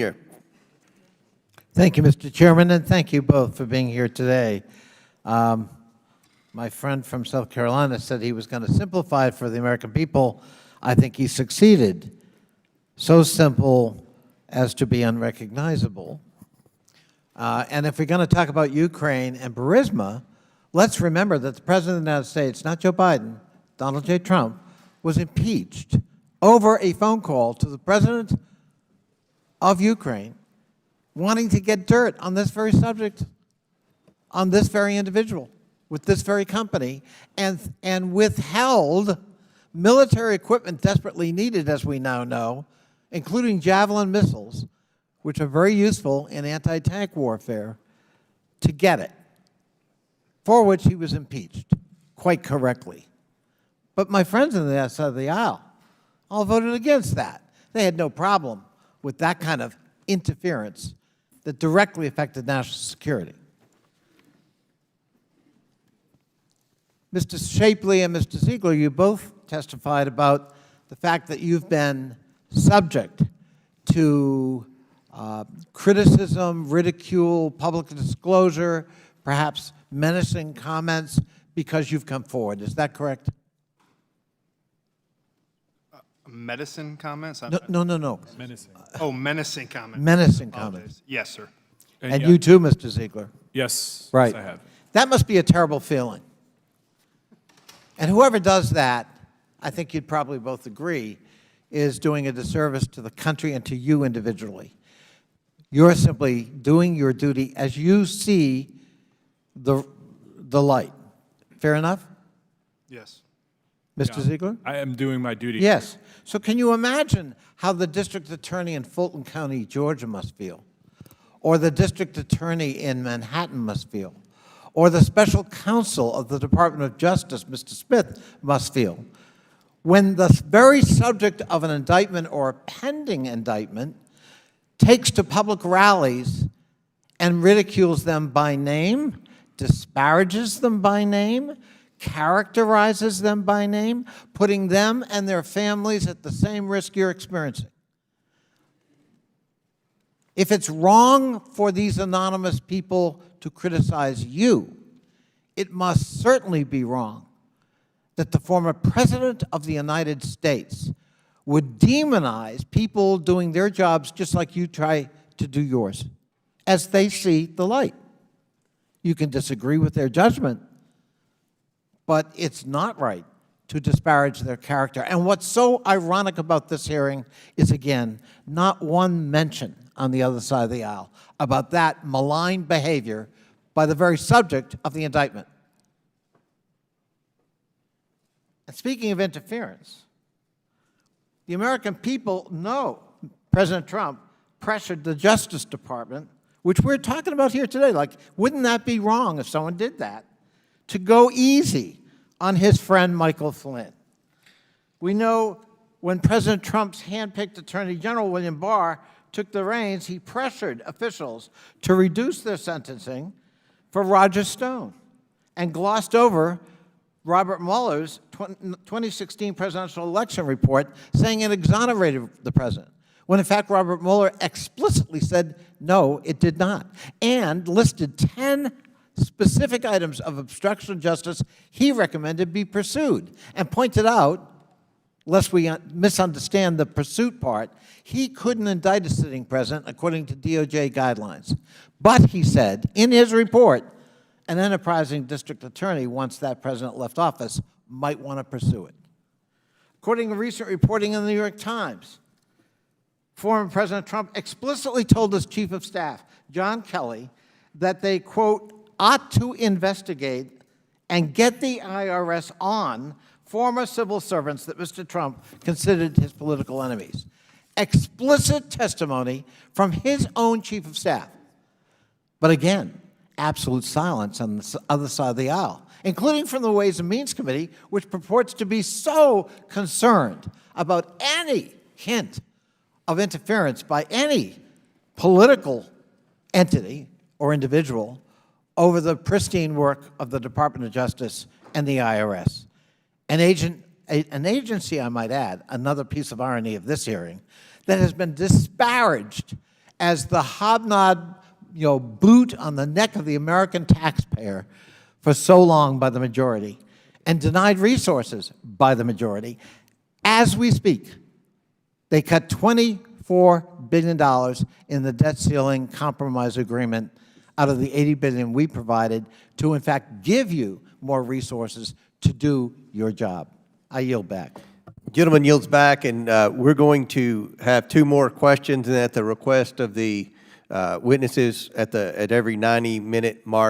Here. Thank you, Mr. Chairman, and thank you both for being here today. My friend from South Carolina said he was going to simplify it for the American people. I think he succeeded. So simple as to be unrecognizable. And if we're going to talk about Ukraine and Burisma, let's remember that the President of the United States, not Joe Biden, Donald J. Trump, was impeached over a phone call to the President of Ukraine wanting to get dirt on this very subject, on this very individual, with this very company, and withheld military equipment desperately needed, as we now know, including Javelin missiles, which are very useful in anti-tank warfare, to get it, for which he was impeached, quite correctly. But my friends on the other side of the aisle all voted against that. They had no problem with that kind of interference that directly affected national security. Mr. Shapley and Mr. Ziegler, you both testified about the fact that you've been subject to criticism, ridicule, public disclosure, perhaps menacing comments because you've come forward. Is that correct? Medicine comments? No. Menacing. Oh, menacing comments. Menacing comments. Yes, sir. And you too, Mr. Ziegler. Yes. Right. Yes, I have. That must be a terrible feeling. And whoever does that, I think you'd probably both agree, is doing a disservice to the country and to you individually. You're simply doing your duty as you see the light. Fair enough? Yes. Mr. Yeah. Ziegler? I am doing my duty. Yes. So can you imagine how the district attorney in Fulton County, Georgia must feel? Or the district attorney in Manhattan must feel? Or the special counsel of the Department of Justice, Mr. Smith, must feel? When the very subject of an indictment or a pending indictment takes to public rallies and ridicules them by name, disparages them by name, characterizes them by name, putting them and their families at the same risk you're experiencing. If it's wrong for these anonymous people to criticize you, it must certainly be wrong that the former President of the United States would demonize people doing their jobs just like you try to do yours, as they see the light. You can disagree with their judgment, but it's not right to disparage their character. And what's so ironic about this hearing is, again, not one mention on the other side of the aisle about that malign behavior by the very subject of the indictment. And speaking of interference, the American people know President Trump pressured the Justice Department, which we're talking about here today. Like, wouldn't that be wrong if someone did that? To go easy on his friend Michael Flynn. We know when President Trump's handpicked Attorney General William Barr took the reins, he pressured officials to reduce their sentencing for Roger Stone and glossed over Robert Mueller's 2016 presidential election report saying it exonerated the president, when in fact Robert Mueller explicitly said no, it did not, and listed 10 specific items of obstruction of justice he recommended be pursued, and pointed out, lest we misunderstand the pursuit part, he couldn't indict a sitting president according to DOJ guidelines. But he said in his report, an enterprising district attorney, once that president left office, might want to pursue it. According to recent reporting in the New York Times, former President Trump explicitly told his chief of staff, John Kelly, that they, quote, ought to investigate and get the IRS on former civil servants that Mr. Trump considered his political enemies. Explicit testimony from his own chief of staff. But again, absolute silence on the other side of the aisle, including from the Ways and Means Committee, which purports to be so concerned about any hint of interference by any political entity or individual over the pristine work of the Department of Justice and the IRS. An agency, I might add, another piece of irony of this hearing, that has been disparaged as the hobnob, boot on the neck of the American taxpayer for so long by the majority, and denied resources by the majority. As we speak, they cut $24 billion in the debt ceiling compromise agreement out of the $80 billion we provided to, in fact, give you more resources to do your job. I yield back. Gentleman yields back, and we're going to have 2 more questions, and at the request of the witnesses at every 90-minute mark,